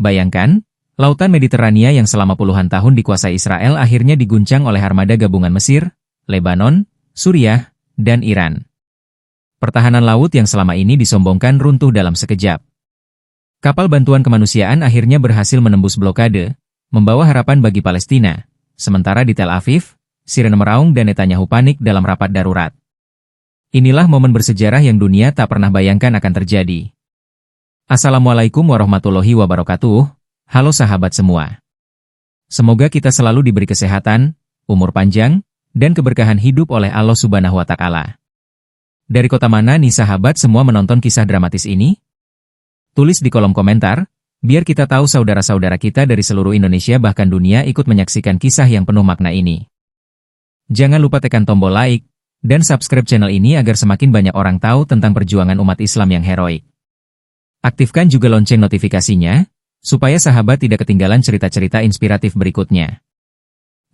Bayangkan, lautan Mediterania yang selama puluhan tahun dikuasai Israel akhirnya diguncang oleh armada gabungan Mesir, Lebanon, Suriah, dan Iran. Pertahanan laut yang selama ini disombongkan runtuh dalam sekejap. Kapal bantuan kemanusiaan akhirnya berhasil menembus blokade, membawa harapan bagi Palestina, sementara di Tel Aviv, sirene meraung dan Netanyahu panik dalam rapat darurat. Inilah momen bersejarah yang dunia tak pernah bayangkan akan terjadi. Assalamualaikum warahmatullahi wabarakatuh, halo sahabat semua. Semoga kita selalu diberi kesehatan, umur panjang, dan keberkahan hidup oleh Allah Subhanahu wa Ta'ala. Dari kota mana nih sahabat semua menonton kisah dramatis ini? Tulis di kolom komentar, biar kita tahu saudara-saudara kita dari seluruh Indonesia bahkan dunia ikut menyaksikan kisah yang penuh makna ini. Jangan lupa tekan tombol like, dan subscribe channel ini agar semakin banyak orang tahu tentang perjuangan umat Islam yang heroik. Aktifkan juga lonceng notifikasinya, supaya sahabat tidak ketinggalan cerita-cerita inspiratif berikutnya.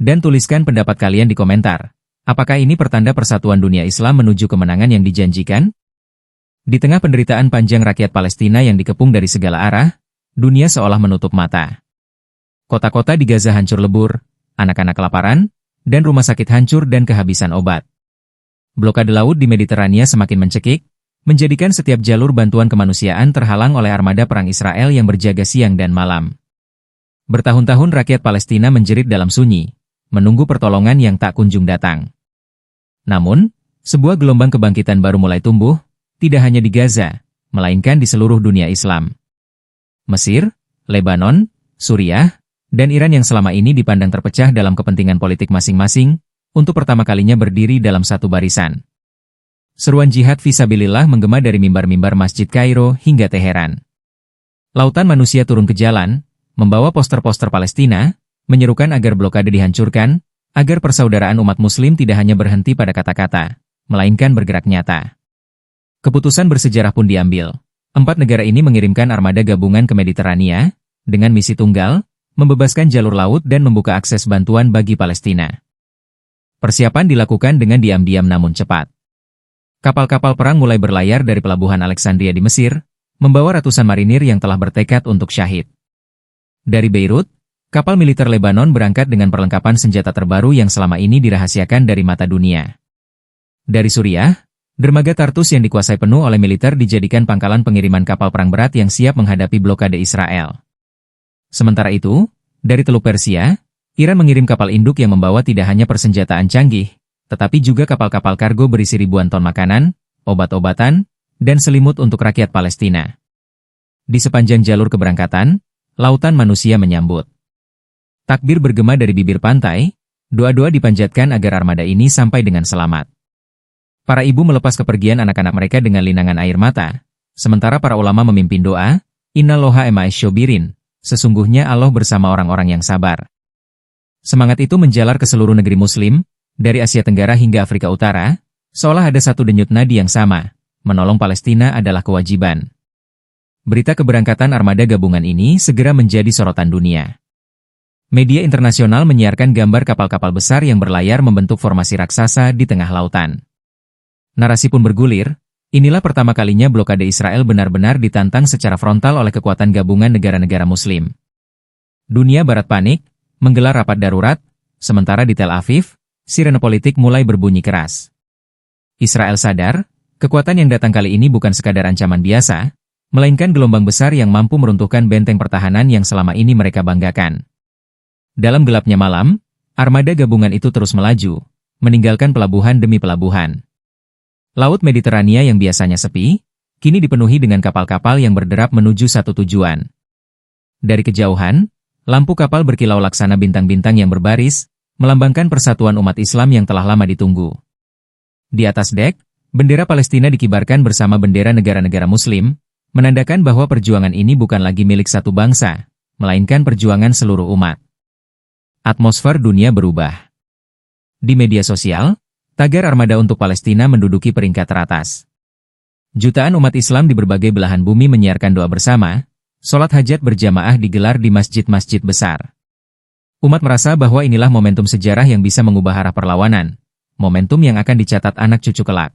Dan tuliskan pendapat kalian di komentar. Apakah ini pertanda persatuan dunia Islam menuju kemenangan yang dijanjikan? Di tengah penderitaan panjang rakyat Palestina yang dikepung dari segala arah, dunia seolah menutup mata. Kota-kota di Gaza hancur lebur, anak-anak kelaparan, dan rumah sakit hancur dan kehabisan obat. Blokade laut di Mediterania semakin mencekik, menjadikan setiap jalur bantuan kemanusiaan terhalang oleh armada perang Israel yang berjaga siang dan malam. Bertahun-tahun rakyat Palestina menjerit dalam sunyi, menunggu pertolongan yang tak kunjung datang. Namun, sebuah gelombang kebangkitan baru mulai tumbuh, tidak hanya di Gaza, melainkan di seluruh dunia Islam. Mesir, Lebanon, Suriah, dan Iran yang selama ini dipandang terpecah dalam kepentingan politik masing-masing, untuk pertama kalinya berdiri dalam satu barisan. Seruan jihad fisabilillah menggema dari mimbar-mimbar Masjid Kairo hingga Teheran. Lautan manusia turun ke jalan, membawa poster-poster Palestina, menyerukan agar blokade dihancurkan, agar persaudaraan umat muslim tidak hanya berhenti pada kata-kata, melainkan bergerak nyata. Keputusan bersejarah pun diambil. 4 negara ini mengirimkan armada gabungan ke Mediterania, dengan misi tunggal, membebaskan jalur laut dan membuka akses bantuan bagi Palestina. Persiapan dilakukan dengan diam-diam namun cepat. Kapal-kapal perang mulai berlayar dari pelabuhan Alexandria di Mesir, membawa ratusan marinir yang telah bertekad untuk syahid. Dari Beirut, kapal militer Lebanon berangkat dengan perlengkapan senjata terbaru yang selama ini dirahasiakan dari mata dunia. Dari Suriah, dermaga Tartus yang dikuasai penuh oleh militer dijadikan pangkalan pengiriman kapal perang berat yang siap menghadapi blokade Israel. Sementara itu, dari Teluk Persia, Iran mengirim kapal induk yang membawa tidak hanya persenjataan canggih, tetapi juga kapal-kapal kargo berisi ribuan ton makanan, obat-obatan, dan selimut untuk rakyat Palestina. Di sepanjang jalur keberangkatan, lautan manusia menyambut. Takbir bergema dari bibir pantai, doa-doa dipanjatkan agar armada ini sampai dengan selamat. Para ibu melepas kepergian anak-anak mereka dengan linangan air mata, sementara para ulama memimpin doa, Innallaha ma'as syabirin, sesungguhnya Allah bersama orang-orang yang sabar. Semangat itu menjalar ke seluruh negeri Muslim, dari Asia Tenggara hingga Afrika Utara, seolah ada satu denyut nadi yang sama, menolong Palestina adalah kewajiban. Berita keberangkatan armada gabungan ini segera menjadi sorotan dunia. Media internasional menyiarkan gambar kapal-kapal besar yang berlayar membentuk formasi raksasa di tengah lautan. Narasi pun bergulir, inilah pertama kalinya blokade Israel benar-benar ditantang secara frontal oleh kekuatan gabungan negara-negara Muslim. Dunia Barat panik, menggelar rapat darurat, sementara di Tel Aviv, sirene politik mulai berbunyi keras. Israel sadar, kekuatan yang datang kali ini bukan sekadar ancaman biasa, melainkan gelombang besar yang mampu meruntuhkan benteng pertahanan yang selama ini mereka banggakan. Dalam gelapnya malam, armada gabungan itu terus melaju, meninggalkan pelabuhan demi pelabuhan. Laut Mediterania yang biasanya sepi, kini dipenuhi dengan kapal-kapal yang berderap menuju satu tujuan. Dari kejauhan, lampu kapal berkilau laksana bintang-bintang yang berbaris, melambangkan persatuan umat Islam yang telah lama ditunggu. Di atas dek, bendera Palestina dikibarkan bersama bendera negara-negara Muslim, menandakan bahwa perjuangan ini bukan lagi milik satu bangsa, melainkan perjuangan seluruh umat. Atmosfer dunia berubah. Di media sosial, tagar armada untuk Palestina menduduki peringkat teratas. Jutaan umat Islam di berbagai belahan bumi menyiarkan doa bersama, sholat hajat berjamaah digelar di masjid-masjid besar. Umat merasa bahwa inilah momentum sejarah yang bisa mengubah arah perlawanan, momentum yang akan dicatat anak cucu kelak.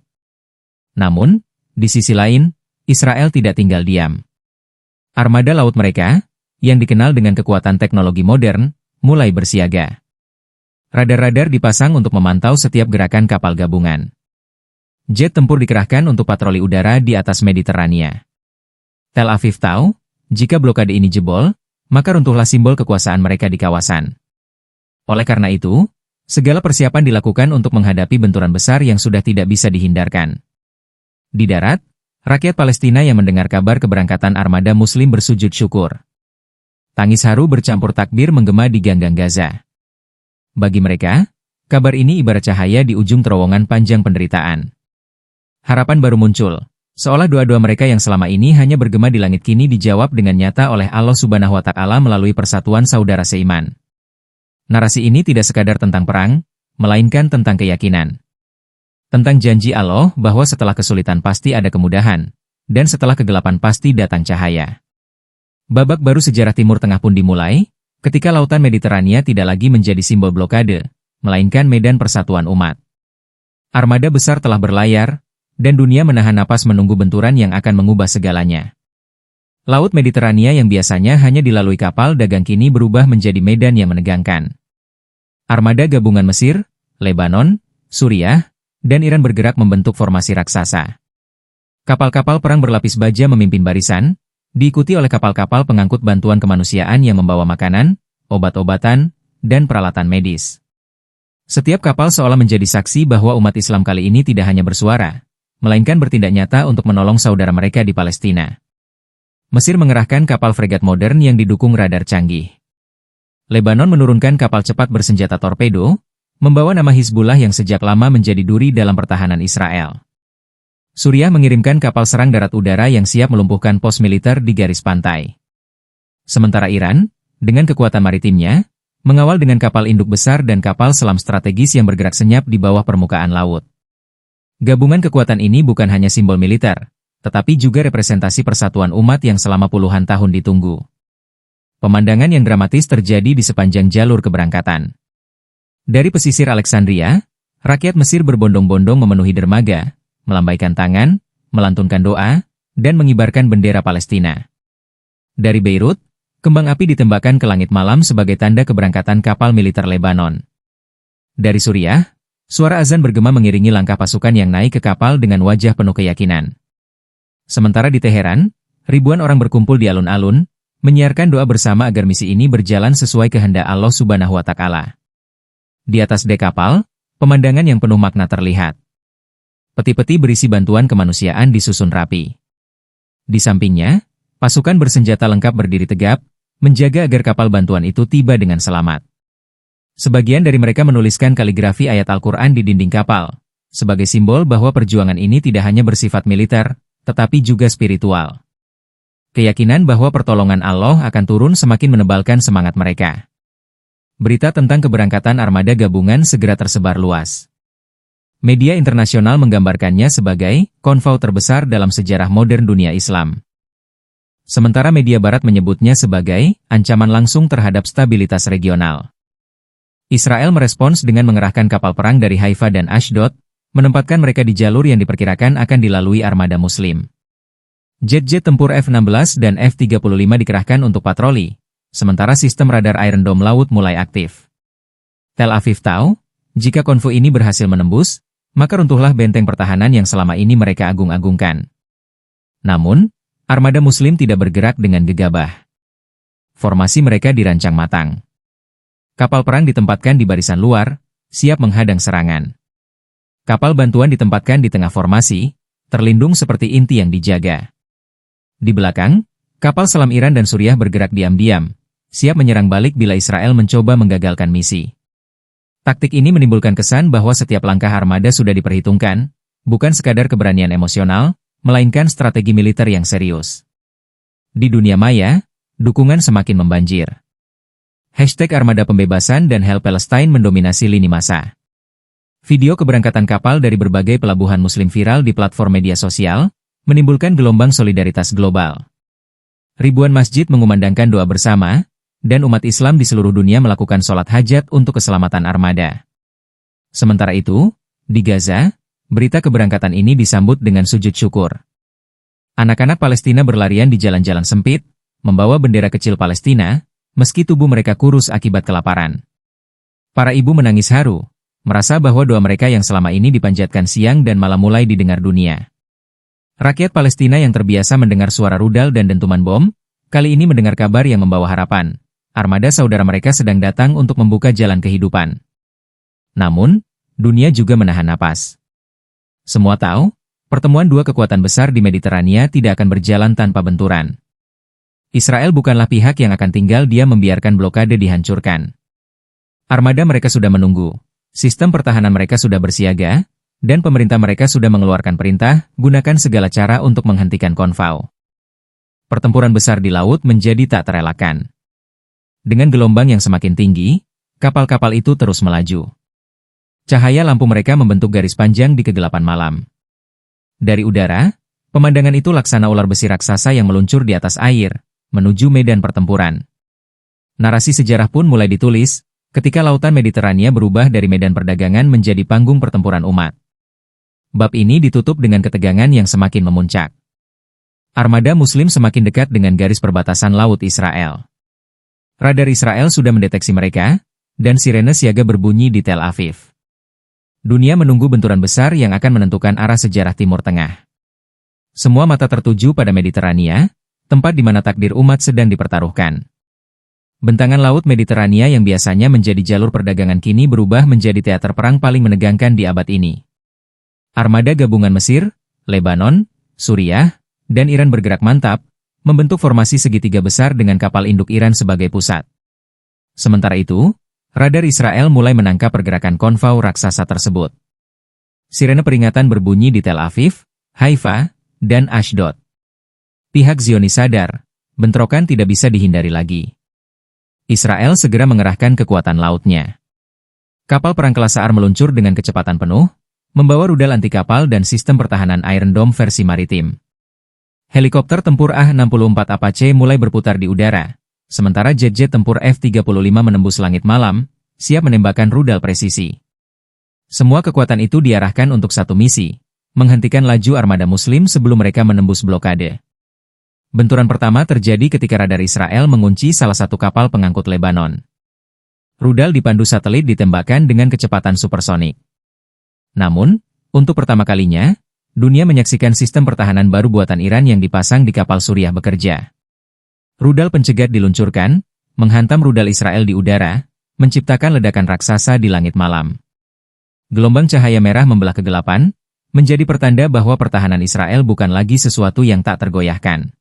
Namun, di sisi lain, Israel tidak tinggal diam. Armada laut mereka, yang dikenal dengan kekuatan teknologi modern, mulai bersiaga. Radar-radar dipasang untuk memantau setiap gerakan kapal gabungan. Jet tempur dikerahkan untuk patroli udara di atas Mediterania. Tel Aviv tahu, jika blokade ini jebol, maka runtuhlah simbol kekuasaan mereka di kawasan. Oleh karena itu, segala persiapan dilakukan untuk menghadapi benturan besar yang sudah tidak bisa dihindarkan. Di darat, rakyat Palestina yang mendengar kabar keberangkatan armada Muslim bersujud syukur. Tangis haru bercampur takbir menggema di ganggang Gaza. Bagi mereka, kabar ini ibarat cahaya di ujung terowongan panjang penderitaan. Harapan baru muncul, seolah doa-doa mereka yang selama ini hanya bergema di langit kini dijawab dengan nyata oleh Allah Subhanahu wa Ta'ala melalui persatuan saudara seiman. Narasi ini tidak sekadar tentang perang, melainkan tentang keyakinan. Tentang janji Allah bahwa setelah kesulitan pasti ada kemudahan, dan setelah kegelapan pasti datang cahaya. Babak baru sejarah Timur Tengah pun dimulai, ketika lautan Mediterania tidak lagi menjadi simbol blokade, melainkan medan persatuan umat. Armada besar telah berlayar, dan dunia menahan napas menunggu benturan yang akan mengubah segalanya. Laut Mediterania yang biasanya hanya dilalui kapal dagang kini berubah menjadi medan yang menegangkan. Armada gabungan Mesir, Lebanon, Suriah, dan Iran bergerak membentuk formasi raksasa. Kapal-kapal perang berlapis baja memimpin barisan, diikuti oleh kapal-kapal pengangkut bantuan kemanusiaan yang membawa makanan, obat-obatan, dan peralatan medis. Setiap kapal seolah menjadi saksi bahwa umat Islam kali ini tidak hanya bersuara, melainkan bertindak nyata untuk menolong saudara mereka di Palestina. Mesir mengerahkan kapal fregat modern yang didukung radar canggih. Lebanon menurunkan kapal cepat bersenjata torpedo, membawa nama Hizbullah yang sejak lama menjadi duri dalam pertahanan Israel. Suriah mengirimkan kapal serang darat udara yang siap melumpuhkan pos militer di garis pantai. Sementara Iran, dengan kekuatan maritimnya, mengawal dengan kapal induk besar dan kapal selam strategis yang bergerak senyap di bawah permukaan laut. Gabungan kekuatan ini bukan hanya simbol militer, tetapi juga representasi persatuan umat yang selama puluhan tahun ditunggu. Pemandangan yang dramatis terjadi di sepanjang jalur keberangkatan. Dari pesisir Alexandria, rakyat Mesir berbondong-bondong memenuhi dermaga, melambaikan tangan, melantunkan doa, dan mengibarkan bendera Palestina. Dari Beirut, kembang api ditembakkan ke langit malam sebagai tanda keberangkatan kapal militer Lebanon. Dari Suriah, suara azan bergema mengiringi langkah pasukan yang naik ke kapal dengan wajah penuh keyakinan. Sementara di Teheran, ribuan orang berkumpul di alun-alun, menyiarkan doa bersama agar misi ini berjalan sesuai kehendak Allah Subhanahu wa Ta'ala. Di atas dek kapal, pemandangan yang penuh makna terlihat. Peti-peti berisi bantuan kemanusiaan disusun rapi. Di sampingnya, pasukan bersenjata lengkap berdiri tegap, menjaga agar kapal bantuan itu tiba dengan selamat. Sebagian dari mereka menuliskan kaligrafi ayat Al-Quran di dinding kapal, sebagai simbol bahwa perjuangan ini tidak hanya bersifat militer, tetapi juga spiritual. Keyakinan bahwa pertolongan Allah akan turun semakin menebalkan semangat mereka. Berita tentang keberangkatan armada gabungan segera tersebar luas. Media internasional menggambarkannya sebagai konvoi terbesar dalam sejarah modern dunia Islam. Sementara media barat menyebutnya sebagai ancaman langsung terhadap stabilitas regional. Israel merespons dengan mengerahkan kapal perang dari Haifa dan Ashdod, menempatkan mereka di jalur yang diperkirakan akan dilalui armada Muslim. Jet-jet tempur F-16 dan F-35 dikerahkan untuk patroli, sementara sistem radar Iron Dome laut mulai aktif. Tel Aviv tahu, jika konvoi ini berhasil menembus, maka runtuhlah benteng pertahanan yang selama ini mereka agung-agungkan. Namun, armada Muslim tidak bergerak dengan gegabah. Formasi mereka dirancang matang. Kapal perang ditempatkan di barisan luar, siap menghadang serangan. Kapal bantuan ditempatkan di tengah formasi, terlindung seperti inti yang dijaga. Di belakang, kapal selam Iran dan Suriah bergerak diam-diam, siap menyerang balik bila Israel mencoba menggagalkan misi. Taktik ini menimbulkan kesan bahwa setiap langkah armada sudah diperhitungkan, bukan sekadar keberanian emosional, melainkan strategi militer yang serius. Di dunia maya, dukungan semakin membanjir. Hashtag Armada Pembebasan dan Hail Palestine mendominasi lini massa. Video keberangkatan kapal dari berbagai pelabuhan Muslim viral di platform media sosial, menimbulkan gelombang solidaritas global. Ribuan masjid mengumandangkan doa bersama, dan umat Islam di seluruh dunia melakukan sholat hajat untuk keselamatan armada. Sementara itu, di Gaza, berita keberangkatan ini disambut dengan sujud syukur. Anak-anak Palestina berlarian di jalan-jalan sempit, membawa bendera kecil Palestina, meski tubuh mereka kurus akibat kelaparan. Para ibu menangis haru, merasa bahwa doa mereka yang selama ini dipanjatkan siang dan malam mulai didengar dunia. Rakyat Palestina yang terbiasa mendengar suara rudal dan dentuman bom, kali ini mendengar kabar yang membawa harapan. Armada saudara mereka sedang datang untuk membuka jalan kehidupan. Namun, dunia juga menahan napas. Semua tahu, pertemuan dua kekuatan besar di Mediterania tidak akan berjalan tanpa benturan. Israel bukanlah pihak yang akan tinggal diam membiarkan blokade dihancurkan. Armada mereka sudah menunggu, sistem pertahanan mereka sudah bersiaga, dan pemerintah mereka sudah mengeluarkan perintah, gunakan segala cara untuk menghentikan konflik. Pertempuran besar di laut menjadi tak terelakkan. Dengan gelombang yang semakin tinggi, kapal-kapal itu terus melaju. Cahaya lampu mereka membentuk garis panjang di kegelapan malam. Dari udara, pemandangan itu laksana ular besi raksasa yang meluncur di atas air, menuju medan pertempuran. Narasi sejarah pun mulai ditulis, ketika lautan Mediterania berubah dari medan perdagangan menjadi panggung pertempuran umat. Bab ini ditutup dengan ketegangan yang semakin memuncak. Armada Muslim semakin dekat dengan garis perbatasan laut Israel. Radar Israel sudah mendeteksi mereka, dan sirene siaga berbunyi di Tel Aviv. Dunia menunggu benturan besar yang akan menentukan arah sejarah Timur Tengah. Semua mata tertuju pada Mediterania, tempat di mana takdir umat sedang dipertaruhkan. Bentangan laut Mediterania yang biasanya menjadi jalur perdagangan kini berubah menjadi teater perang paling menegangkan di abad ini. Armada gabungan Mesir, Lebanon, Suriah, dan Iran bergerak mantap, membentuk formasi segitiga besar dengan kapal induk Iran sebagai pusat. Sementara itu, radar Israel mulai menangkap pergerakan konvoi raksasa tersebut. Sirene peringatan berbunyi di Tel Aviv, Haifa, dan Ashdod. Pihak Zionis sadar, bentrokan tidak bisa dihindari lagi. Israel segera mengerahkan kekuatan lautnya. Kapal perang kelas SAR meluncur dengan kecepatan penuh, membawa rudal anti kapal dan sistem pertahanan Iron Dome versi maritim. Helikopter tempur A-64 Apache mulai berputar di udara, sementara jet-jet tempur F-35 menembus langit malam, siap menembakkan rudal presisi. Semua kekuatan itu diarahkan untuk satu misi, menghentikan laju armada Muslim sebelum mereka menembus blokade. Benturan pertama terjadi ketika radar Israel mengunci salah satu kapal pengangkut Lebanon. Rudal dipandu satelit ditembakkan dengan kecepatan supersonik. Namun, untuk pertama kalinya, dunia menyaksikan sistem pertahanan baru buatan Iran yang dipasang di kapal Suriah bekerja. Rudal pencegat diluncurkan, menghantam rudal Israel di udara, menciptakan ledakan raksasa di langit malam. Gelombang cahaya merah membelah kegelapan, menjadi pertanda bahwa pertahanan Israel bukan lagi sesuatu yang tak tergoyahkan.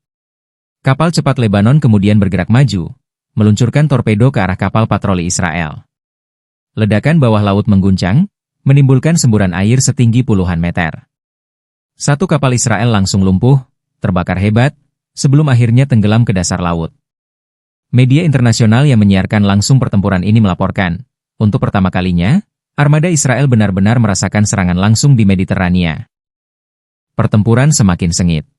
Kapal cepat Lebanon kemudian bergerak maju, meluncurkan torpedo ke arah kapal patroli Israel. Ledakan bawah laut mengguncang, menimbulkan semburan air setinggi puluhan meter. Satu kapal Israel langsung lumpuh, terbakar hebat, sebelum akhirnya tenggelam ke dasar laut. Media internasional yang menyiarkan langsung pertempuran ini melaporkan, untuk pertama kalinya, armada Israel benar-benar merasakan serangan langsung di Mediterania. Pertempuran semakin sengit.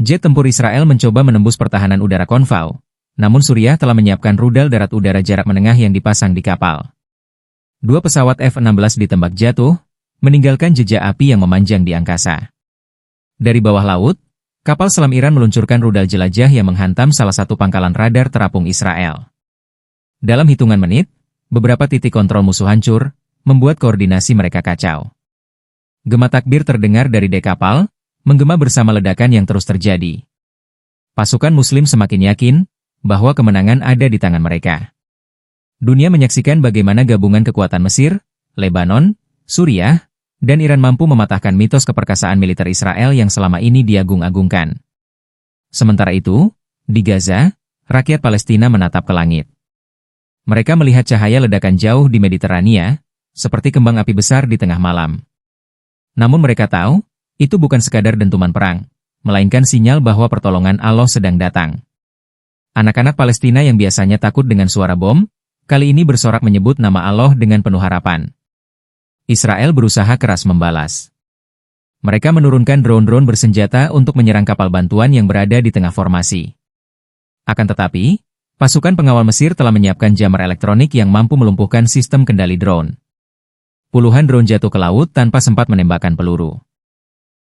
Jet tempur Israel mencoba menembus pertahanan udara konvoi, namun Suriah telah menyiapkan rudal darat udara jarak menengah yang dipasang di kapal. Dua pesawat F-16 ditembak jatuh, meninggalkan jejak api yang memanjang di angkasa. Dari bawah laut, kapal selam Iran meluncurkan rudal jelajah yang menghantam salah satu pangkalan radar terapung Israel. Dalam hitungan menit, beberapa titik kontrol musuh hancur, membuat koordinasi mereka kacau. Gema takbir terdengar dari dek kapal, menggema bersama ledakan yang terus terjadi. Pasukan Muslim semakin yakin bahwa kemenangan ada di tangan mereka. Dunia menyaksikan bagaimana gabungan kekuatan Mesir, Lebanon, Suriah, dan Iran mampu mematahkan mitos keperkasaan militer Israel yang selama ini diagung-agungkan. Sementara itu, di Gaza, rakyat Palestina menatap ke langit. Mereka melihat cahaya ledakan jauh di Mediterania, seperti kembang api besar di tengah malam. Namun mereka tahu, itu bukan sekadar dentuman perang, melainkan sinyal bahwa pertolongan Allah sedang datang. Anak-anak Palestina yang biasanya takut dengan suara bom, kali ini bersorak menyebut nama Allah dengan penuh harapan. Israel berusaha keras membalas. Mereka menurunkan drone-drone bersenjata untuk menyerang kapal bantuan yang berada di tengah formasi. Akan tetapi, pasukan pengawal Mesir telah menyiapkan jammer elektronik yang mampu melumpuhkan sistem kendali drone. Puluhan drone jatuh ke laut tanpa sempat menembakkan peluru.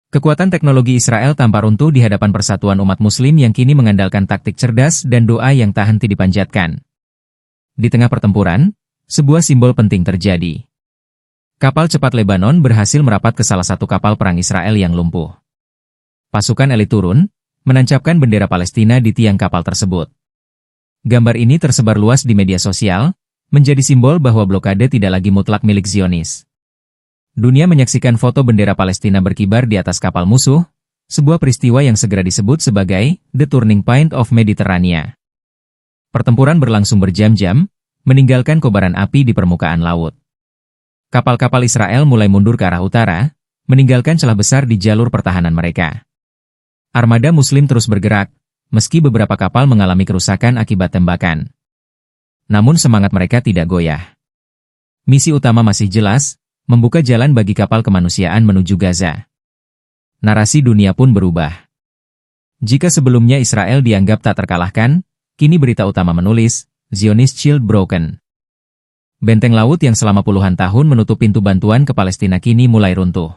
Kekuatan teknologi Israel tampak runtuh di hadapan persatuan umat muslim yang kini mengandalkan taktik cerdas dan doa yang tak henti dipanjatkan. Di tengah pertempuran, sebuah simbol penting terjadi. Kapal cepat Lebanon berhasil merapat ke salah satu kapal perang Israel yang lumpuh. Pasukan elit turun, menancapkan bendera Palestina di tiang kapal tersebut. Gambar ini tersebar luas di media sosial, menjadi simbol bahwa blokade tidak lagi mutlak milik Zionis. Dunia menyaksikan foto bendera Palestina berkibar di atas kapal musuh, sebuah peristiwa yang segera disebut sebagai The Turning Point of Mediterranean. Pertempuran berlangsung berjam-jam, meninggalkan kobaran api di permukaan laut. Kapal-kapal Israel mulai mundur ke arah utara, meninggalkan celah besar di jalur pertahanan mereka. Armada Muslim terus bergerak, meski beberapa kapal mengalami kerusakan akibat tembakan. Namun semangat mereka tidak goyah. Misi utama masih jelas, membuka jalan bagi kapal kemanusiaan menuju Gaza. Narasi dunia pun berubah. Jika sebelumnya Israel dianggap tak terkalahkan, kini berita utama menulis, Zionist Shield Broken. Benteng laut yang selama puluhan tahun menutup pintu bantuan ke Palestina kini mulai runtuh.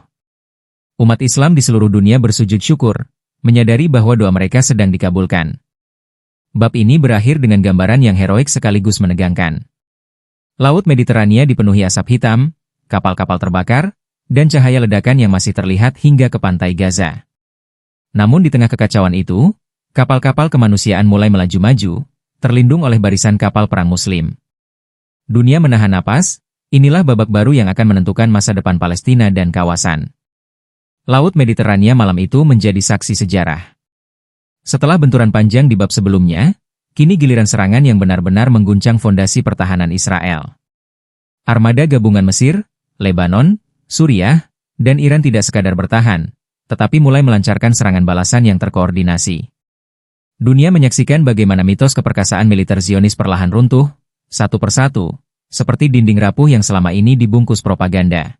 Umat Islam di seluruh dunia bersujud syukur, menyadari bahwa doa mereka sedang dikabulkan. Bab ini berakhir dengan gambaran yang heroik sekaligus menegangkan. Laut Mediterania dipenuhi asap hitam, kapal-kapal terbakar, dan cahaya ledakan yang masih terlihat hingga ke pantai Gaza. Namun di tengah kekacauan itu, kapal-kapal kemanusiaan mulai melaju maju, terlindung oleh barisan kapal perang Muslim. Dunia menahan napas, inilah babak baru yang akan menentukan masa depan Palestina dan kawasan. Laut Mediterania malam itu menjadi saksi sejarah. Setelah benturan panjang di bab sebelumnya, kini giliran serangan yang benar-benar mengguncang fondasi pertahanan Israel. Armada gabungan Mesir, Lebanon, Suriah, dan Iran tidak sekadar bertahan, tetapi mulai melancarkan serangan balasan yang terkoordinasi. Dunia menyaksikan bagaimana mitos keperkasaan militer Zionis perlahan runtuh, satu persatu, seperti dinding rapuh yang selama ini dibungkus propaganda.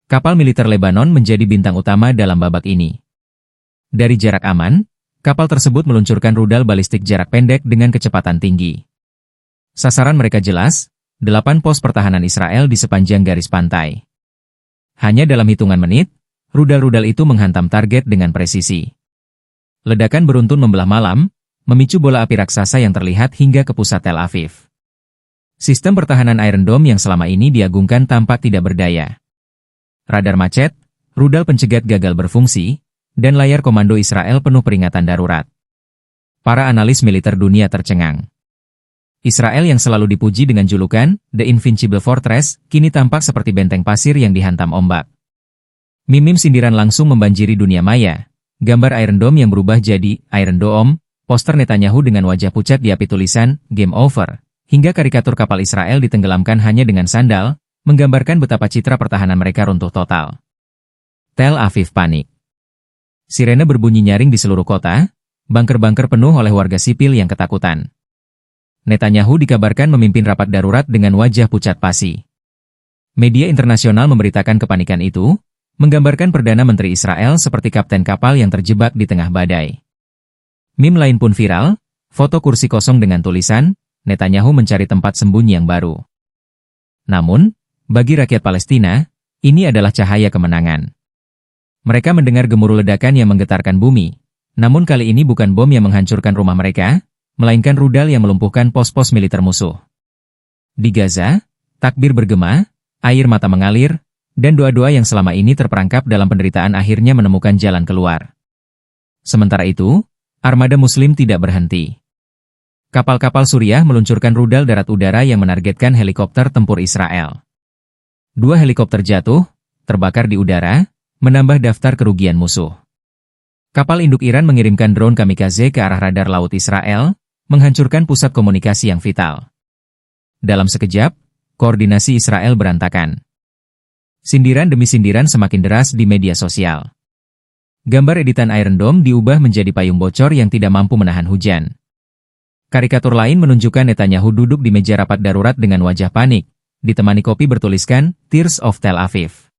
Kapal militer Lebanon menjadi bintang utama dalam babak ini. Dari jarak aman, kapal tersebut meluncurkan rudal balistik jarak pendek dengan kecepatan tinggi. Sasaran mereka jelas, 8 pos pertahanan Israel di sepanjang garis pantai. Hanya dalam hitungan menit, rudal-rudal itu menghantam target dengan presisi. Ledakan beruntun membelah malam, memicu bola api raksasa yang terlihat hingga ke pusat Tel Aviv. Sistem pertahanan Iron Dome yang selama ini diagungkan tampak tidak berdaya. Radar macet, rudal pencegat gagal berfungsi, dan layar komando Israel penuh peringatan darurat. Para analis militer dunia tercengang. Israel yang selalu dipuji dengan julukan The Invincible Fortress, kini tampak seperti benteng pasir yang dihantam ombak. Mimim sindiran langsung membanjiri dunia maya, gambar Iron Dome yang berubah jadi Iron Dome, poster Netanyahu dengan wajah pucat diapi tulisan Game Over, hingga karikatur kapal Israel ditenggelamkan hanya dengan sandal, menggambarkan betapa citra pertahanan mereka runtuh total. Tel Aviv panik. Sirene berbunyi nyaring di seluruh kota, bunker-bunker penuh oleh warga sipil yang ketakutan. Netanyahu dikabarkan memimpin rapat darurat dengan wajah pucat pasi. Media internasional memberitakan kepanikan itu, menggambarkan Perdana Menteri Israel seperti kapten kapal yang terjebak di tengah badai. Meme lain pun viral, foto kursi kosong dengan tulisan, Netanyahu mencari tempat sembunyi yang baru. Namun, bagi rakyat Palestina, ini adalah cahaya kemenangan. Mereka mendengar gemuruh ledakan yang menggetarkan bumi, namun kali ini bukan bom yang menghancurkan rumah mereka, melainkan rudal yang melumpuhkan pos-pos militer musuh. Di Gaza, takbir bergema, air mata mengalir, dan doa-doa yang selama ini terperangkap dalam penderitaan akhirnya menemukan jalan keluar. Sementara itu, armada Muslim tidak berhenti. Kapal-kapal Suriah meluncurkan rudal darat udara yang menargetkan helikopter tempur Israel. 2 helikopter jatuh, terbakar di udara, menambah daftar kerugian musuh. Kapal induk Iran mengirimkan drone kamikaze ke arah radar laut Israel, menghancurkan pusat komunikasi yang vital. Dalam sekejap, koordinasi Israel berantakan. Sindiran demi sindiran semakin deras di media sosial. Gambar editan Iron Dome diubah menjadi payung bocor yang tidak mampu menahan hujan. Karikatur lain menunjukkan Netanyahu duduk di meja rapat darurat dengan wajah panik, ditemani kopi bertuliskan Tears of Tel Aviv.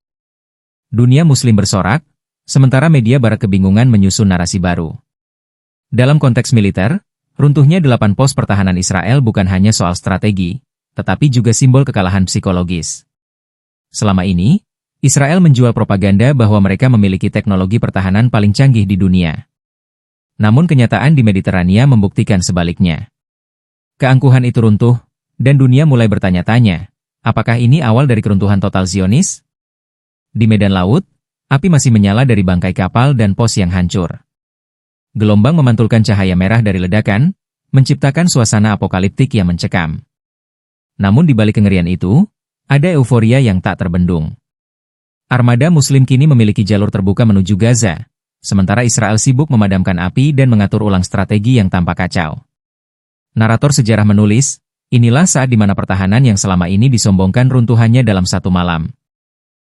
Dunia Muslim bersorak, sementara media barat kebingungan menyusun narasi baru. Dalam konteks militer, runtuhnya 8 pos pertahanan Israel bukan hanya soal strategi, tetapi juga simbol kekalahan psikologis. Selama ini, Israel menjual propaganda bahwa mereka memiliki teknologi pertahanan paling canggih di dunia. Namun kenyataan di Mediterania membuktikan sebaliknya. Keangkuhan itu runtuh, dan dunia mulai bertanya-tanya, apakah ini awal dari keruntuhan total Zionis? Di medan laut, api masih menyala dari bangkai kapal dan pos yang hancur. Gelombang memantulkan cahaya merah dari ledakan, menciptakan suasana apokaliptik yang mencekam. Namun di balik kengerian itu, ada euforia yang tak terbendung. Armada Muslim kini memiliki jalur terbuka menuju Gaza, sementara Israel sibuk memadamkan api dan mengatur ulang strategi yang tampak kacau. Narator sejarah menulis, inilah saat di mana pertahanan yang selama ini disombongkan runtuhannya dalam satu malam.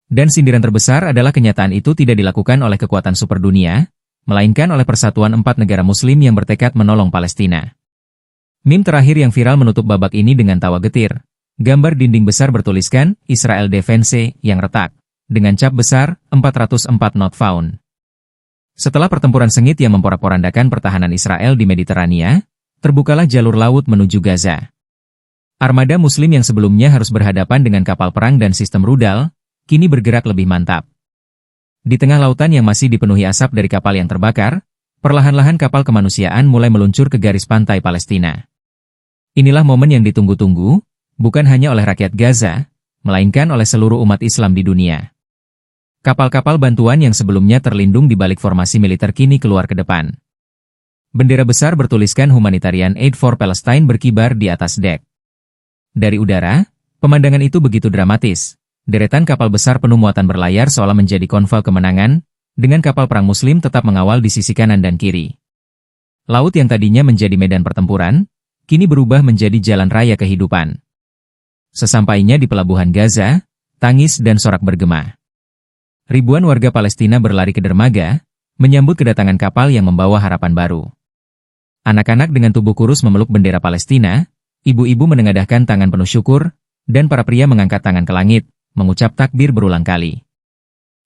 Dan sindiran terbesar adalah kenyataan itu tidak dilakukan oleh kekuatan super dunia, melainkan oleh persatuan 4 negara Muslim yang bertekad menolong Palestina. Meme terakhir yang viral menutup babak ini dengan tawa getir. Gambar dinding besar bertuliskan, Israel Defense, yang retak, dengan cap besar, 404 not found. Setelah pertempuran sengit yang memporak-porandakan pertahanan Israel di Mediterania, terbukalah jalur laut menuju Gaza. Armada Muslim yang sebelumnya harus berhadapan dengan kapal perang dan sistem rudal, kini bergerak lebih mantap. Di tengah lautan yang masih dipenuhi asap dari kapal yang terbakar, perlahan-lahan kapal kemanusiaan mulai meluncur ke garis pantai Palestina. Inilah momen yang ditunggu-tunggu, bukan hanya oleh rakyat Gaza, melainkan oleh seluruh umat Islam di dunia. Kapal-kapal bantuan yang sebelumnya terlindung di balik formasi militer kini keluar ke depan. Bendera besar bertuliskan Humanitarian Aid for Palestine berkibar di atas dek. Dari udara, pemandangan itu begitu dramatis. Deretan kapal besar penuh muatan berlayar seolah menjadi konvoi kemenangan, dengan kapal perang Muslim tetap mengawal di sisi kanan dan kiri. Laut yang tadinya menjadi medan pertempuran, kini berubah menjadi jalan raya kehidupan. Sesampainya di pelabuhan Gaza, tangis dan sorak bergema. Ribuan warga Palestina berlari ke dermaga, menyambut kedatangan kapal yang membawa harapan baru. Anak-anak dengan tubuh kurus memeluk bendera Palestina, ibu-ibu menengadahkan tangan penuh syukur, dan para pria mengangkat tangan ke langit, mengucap takbir berulang kali.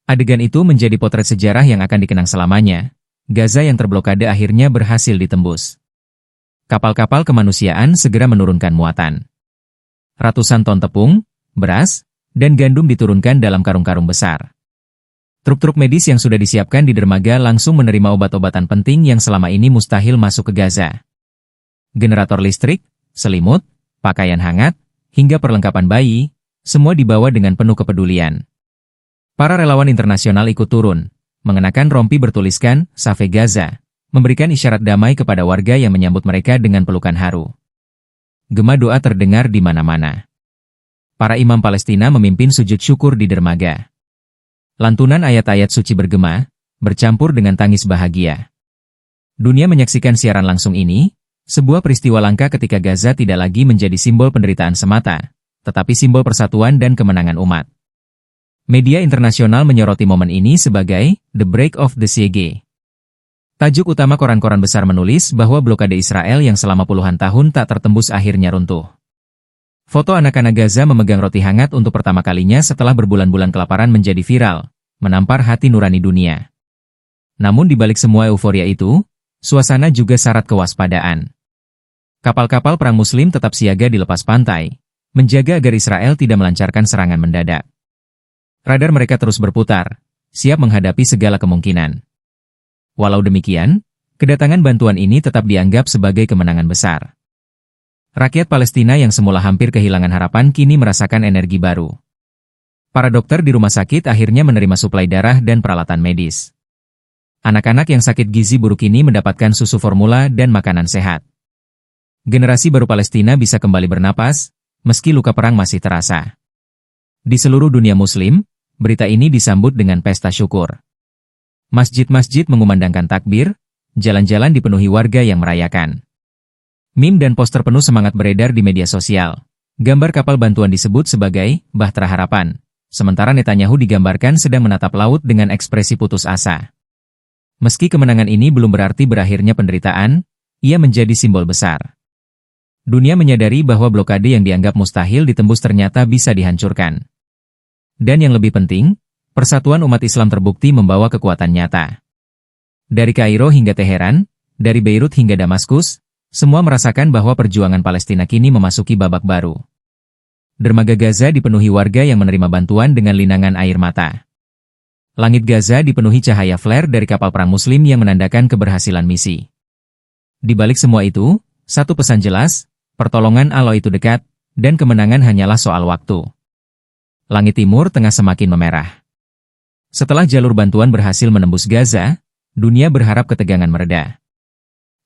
Adegan itu menjadi potret sejarah yang akan dikenang selamanya. Gaza yang terblokade akhirnya berhasil ditembus. Kapal-kapal kemanusiaan segera menurunkan muatan. Ratusan ton tepung, beras, dan gandum diturunkan dalam karung-karung besar. Truk-truk medis yang sudah disiapkan di dermaga langsung menerima obat-obatan penting yang selama ini mustahil masuk ke Gaza. Generator listrik, selimut, pakaian hangat, hingga perlengkapan bayi, semua dibawa dengan penuh kepedulian. Para relawan internasional ikut turun, mengenakan rompi bertuliskan, Save Gaza, memberikan isyarat damai kepada warga yang menyambut mereka dengan pelukan haru. Gema doa terdengar di mana-mana. Para imam Palestina memimpin sujud syukur di dermaga. Lantunan ayat-ayat suci bergema, bercampur dengan tangis bahagia. Dunia menyaksikan siaran langsung ini, sebuah peristiwa langka ketika Gaza tidak lagi menjadi simbol penderitaan semata, tetapi simbol persatuan dan kemenangan umat. Media internasional menyoroti momen ini sebagai The Break of the Siege. Tajuk utama koran-koran besar menulis bahwa blokade Israel yang selama puluhan tahun tak tertembus akhirnya runtuh. Foto anak-anak Gaza memegang roti hangat untuk pertama kalinya setelah berbulan-bulan kelaparan menjadi viral, menampar hati nurani dunia. Namun di balik semua euforia itu, suasana juga syarat kewaspadaan. Kapal-kapal perang Muslim tetap siaga di lepas pantai, menjaga agar Israel tidak melancarkan serangan mendadak. Radar mereka terus berputar, siap menghadapi segala kemungkinan. Walau demikian, kedatangan bantuan ini tetap dianggap sebagai kemenangan besar. Rakyat Palestina yang semula hampir kehilangan harapan kini merasakan energi baru. Para dokter di rumah sakit akhirnya menerima suplai darah dan peralatan medis. Anak-anak yang sakit gizi buruk ini mendapatkan susu formula dan makanan sehat. Generasi baru Palestina bisa kembali bernapas, meski luka perang masih terasa. Di seluruh dunia Muslim, berita ini disambut dengan pesta syukur. Masjid-masjid mengumandangkan takbir, jalan-jalan dipenuhi warga yang merayakan. Meme dan poster penuh semangat beredar di media sosial. Gambar kapal bantuan disebut sebagai Bahtera Harapan, sementara Netanyahu digambarkan sedang menatap laut dengan ekspresi putus asa. Meski kemenangan ini belum berarti berakhirnya penderitaan, ia menjadi simbol besar. Dunia menyadari bahwa blokade yang dianggap mustahil ditembus ternyata bisa dihancurkan. Dan yang lebih penting, persatuan umat Islam terbukti membawa kekuatan nyata. Dari Kairo hingga Teheran, dari Beirut hingga Damaskus, semua merasakan bahwa perjuangan Palestina kini memasuki babak baru. Dermaga Gaza dipenuhi warga yang menerima bantuan dengan linangan air mata. Langit Gaza dipenuhi cahaya flare dari kapal perang Muslim yang menandakan keberhasilan misi. Di balik semua itu, satu pesan jelas, pertolongan Allah itu dekat, dan kemenangan hanyalah soal waktu. Langit timur tengah semakin memerah. Setelah jalur bantuan berhasil menembus Gaza, dunia berharap ketegangan mereda.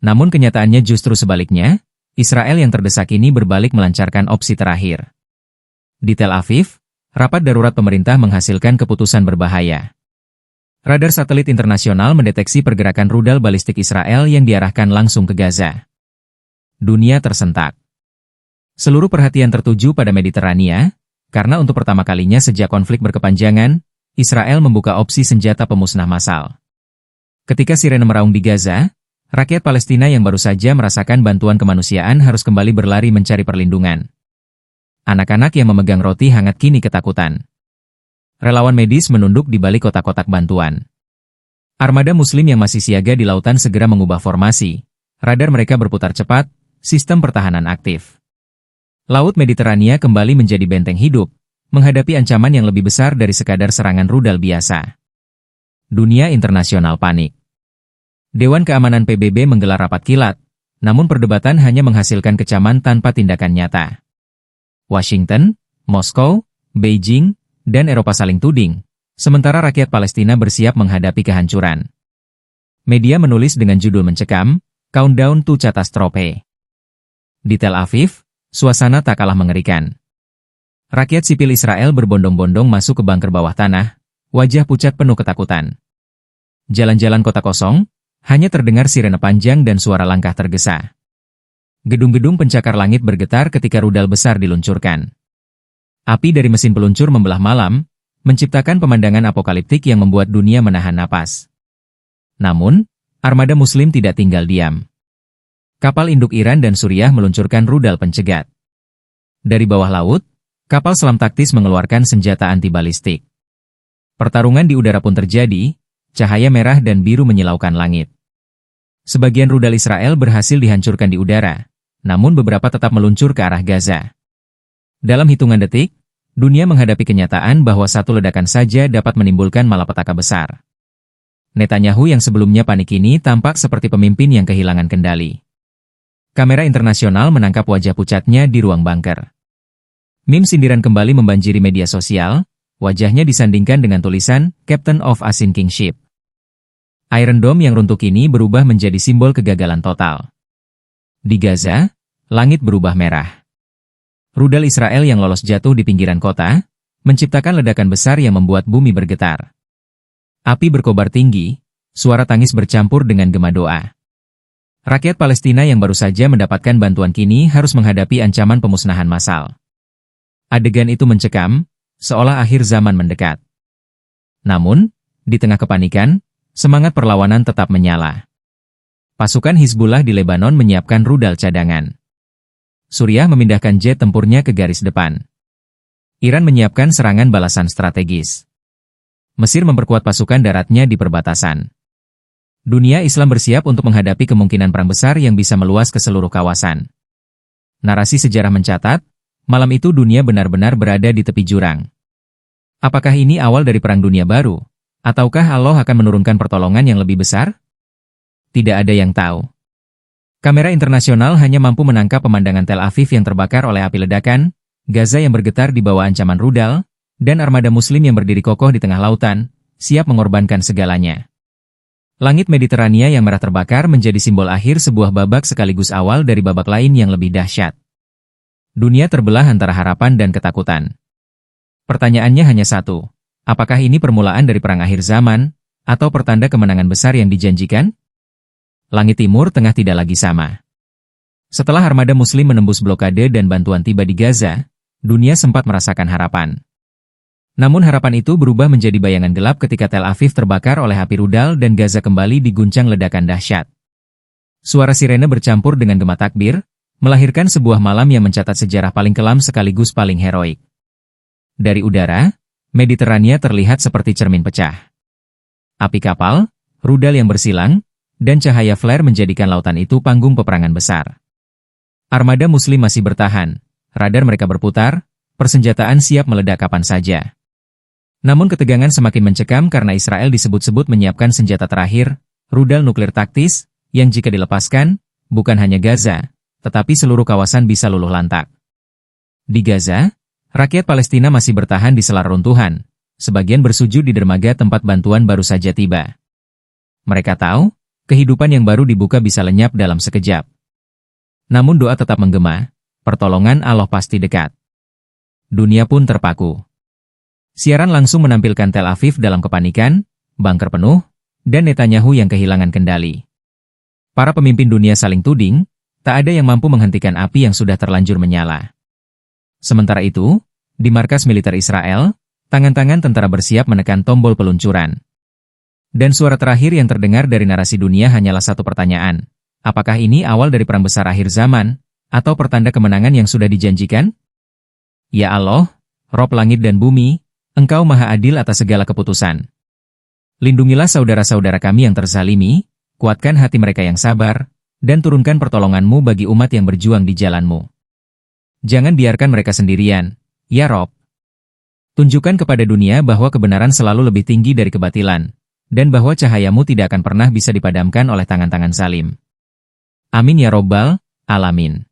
Namun kenyataannya justru sebaliknya, Israel yang terdesak ini berbalik melancarkan opsi terakhir. Di Tel Aviv, rapat darurat pemerintah menghasilkan keputusan berbahaya. Radar satelit internasional mendeteksi pergerakan rudal balistik Israel yang diarahkan langsung ke Gaza. Dunia tersentak. Seluruh perhatian tertuju pada Mediterania, karena untuk pertama kalinya sejak konflik berkepanjangan, Israel membuka opsi senjata pemusnah massal. Ketika sirene meraung di Gaza, rakyat Palestina yang baru saja merasakan bantuan kemanusiaan harus kembali berlari mencari perlindungan. Anak-anak yang memegang roti hangat kini ketakutan. Relawan medis menunduk di balik kotak-kotak bantuan. Armada Muslim yang masih siaga di lautan segera mengubah formasi. Radar mereka berputar cepat, sistem pertahanan aktif. Laut Mediterania kembali menjadi benteng hidup, menghadapi ancaman yang lebih besar dari sekadar serangan rudal biasa. Dunia internasional panik. Dewan Keamanan PBB menggelar rapat kilat, namun perdebatan hanya menghasilkan kecaman tanpa tindakan nyata. Washington, Moskow, Beijing, dan Eropa saling tuding, sementara rakyat Palestina bersiap menghadapi kehancuran. Media menulis dengan judul mencekam, Countdown to Catastrophe. Di Tel Aviv, suasana tak kalah mengerikan. Rakyat sipil Israel berbondong-bondong masuk ke bunker bawah tanah, wajah pucat penuh ketakutan. Jalan-jalan kota kosong, hanya terdengar sirene panjang dan suara langkah tergesa. Gedung-gedung pencakar langit bergetar ketika rudal besar diluncurkan. Api dari mesin peluncur membelah malam, menciptakan pemandangan apokaliptik yang membuat dunia menahan napas. Namun, armada Muslim tidak tinggal diam. Kapal induk Iran dan Suriah meluncurkan rudal pencegat. Dari bawah laut, kapal selam taktis mengeluarkan senjata anti-balistik. Pertarungan di udara pun terjadi, cahaya merah dan biru menyilaukan langit. Sebagian rudal Israel berhasil dihancurkan di udara, namun beberapa tetap meluncur ke arah Gaza. Dalam hitungan detik, dunia menghadapi kenyataan bahwa satu ledakan saja dapat menimbulkan malapetaka besar. Netanyahu yang sebelumnya panik ini tampak seperti pemimpin yang kehilangan kendali. Kamera internasional menangkap wajah pucatnya di ruang bunker. Meme sindiran kembali membanjiri media sosial, wajahnya disandingkan dengan tulisan Captain of a Sinking Ship. Iron Dome yang runtuh kini berubah menjadi simbol kegagalan total. Di Gaza, langit berubah merah. Rudal Israel yang lolos jatuh di pinggiran kota, menciptakan ledakan besar yang membuat bumi bergetar. Api berkobar tinggi, suara tangis bercampur dengan gema doa. Rakyat Palestina yang baru saja mendapatkan bantuan kini harus menghadapi ancaman pemusnahan massal. Adegan itu mencekam, seolah akhir zaman mendekat. Namun, di tengah kepanikan, semangat perlawanan tetap menyala. Pasukan Hizbullah di Lebanon menyiapkan rudal cadangan. Suriah memindahkan jet tempurnya ke garis depan. Iran menyiapkan serangan balasan strategis. Mesir memperkuat pasukan daratnya di perbatasan. Dunia Islam bersiap untuk menghadapi kemungkinan perang besar yang bisa meluas ke seluruh kawasan. Narasi sejarah mencatat, malam itu dunia benar-benar berada di tepi jurang. Apakah ini awal dari perang dunia baru? Ataukah Allah akan menurunkan pertolongan yang lebih besar? Tidak ada yang tahu. Kamera internasional hanya mampu menangkap pemandangan Tel Aviv yang terbakar oleh api ledakan, Gaza yang bergetar di bawah ancaman rudal, dan armada Muslim yang berdiri kokoh di tengah lautan, siap mengorbankan segalanya. Langit Mediterania yang merah terbakar menjadi simbol akhir sebuah babak sekaligus awal dari babak lain yang lebih dahsyat. Dunia terbelah antara harapan dan ketakutan. Pertanyaannya hanya satu, apakah ini permulaan dari perang akhir zaman, atau pertanda kemenangan besar yang dijanjikan? Langit Timur Tengah tidak lagi sama. Setelah armada Muslim menembus blokade dan bantuan tiba di Gaza, dunia sempat merasakan harapan. Namun harapan itu berubah menjadi bayangan gelap ketika Tel Aviv terbakar oleh api rudal dan Gaza kembali diguncang ledakan dahsyat. Suara sirene bercampur dengan gema takbir, melahirkan sebuah malam yang mencatat sejarah paling kelam sekaligus paling heroik. Dari udara, Mediterania terlihat seperti cermin pecah. Api kapal, rudal yang bersilang, dan cahaya flare menjadikan lautan itu panggung peperangan besar. Armada Muslim masih bertahan, radar mereka berputar, persenjataan siap meledak kapan saja. Namun ketegangan semakin mencekam karena Israel disebut-sebut menyiapkan senjata terakhir, rudal nuklir taktis, yang jika dilepaskan, bukan hanya Gaza, tetapi seluruh kawasan bisa luluh lantak. Di Gaza, rakyat Palestina masih bertahan di sela runtuhan, sebagian bersujud di dermaga tempat bantuan baru saja tiba. Mereka tahu, kehidupan yang baru dibuka bisa lenyap dalam sekejap. Namun doa tetap menggema, pertolongan Allah pasti dekat. Dunia pun terpaku. Siaran langsung menampilkan Tel Aviv dalam kepanikan, bunker penuh, dan Netanyahu yang kehilangan kendali. Para pemimpin dunia saling tuding, tak ada yang mampu menghentikan api yang sudah terlanjur menyala. Sementara itu, di markas militer Israel, tangan-tangan tentara bersiap menekan tombol peluncuran. Dan suara terakhir yang terdengar dari narasi dunia hanyalah satu pertanyaan. Apakah ini awal dari perang besar akhir zaman, atau pertanda kemenangan yang sudah dijanjikan? Ya Allah, Rob langit dan bumi, Engkau maha adil atas segala keputusan. Lindungilah saudara-saudara kami yang terzalimi, kuatkan hati mereka yang sabar, dan turunkan pertolongan-Mu bagi umat yang berjuang di jalan-Mu. Jangan biarkan mereka sendirian, ya Rob. Tunjukkan kepada dunia bahwa kebenaran selalu lebih tinggi dari kebatilan, dan bahwa cahaya-Mu tidak akan pernah bisa dipadamkan oleh tangan-tangan zalim. Amin ya Robbal Alamin.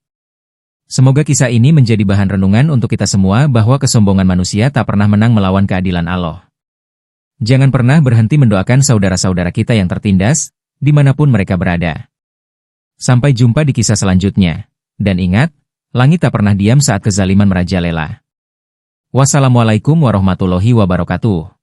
Semoga kisah ini menjadi bahan renungan untuk kita semua bahwa kesombongan manusia tak pernah menang melawan keadilan Allah. Jangan pernah berhenti mendoakan saudara-saudara kita yang tertindas, dimanapun mereka berada. Sampai jumpa di kisah selanjutnya. Dan ingat, langit tak pernah diam saat kezaliman merajalela. Wassalamualaikum warahmatullahi wabarakatuh.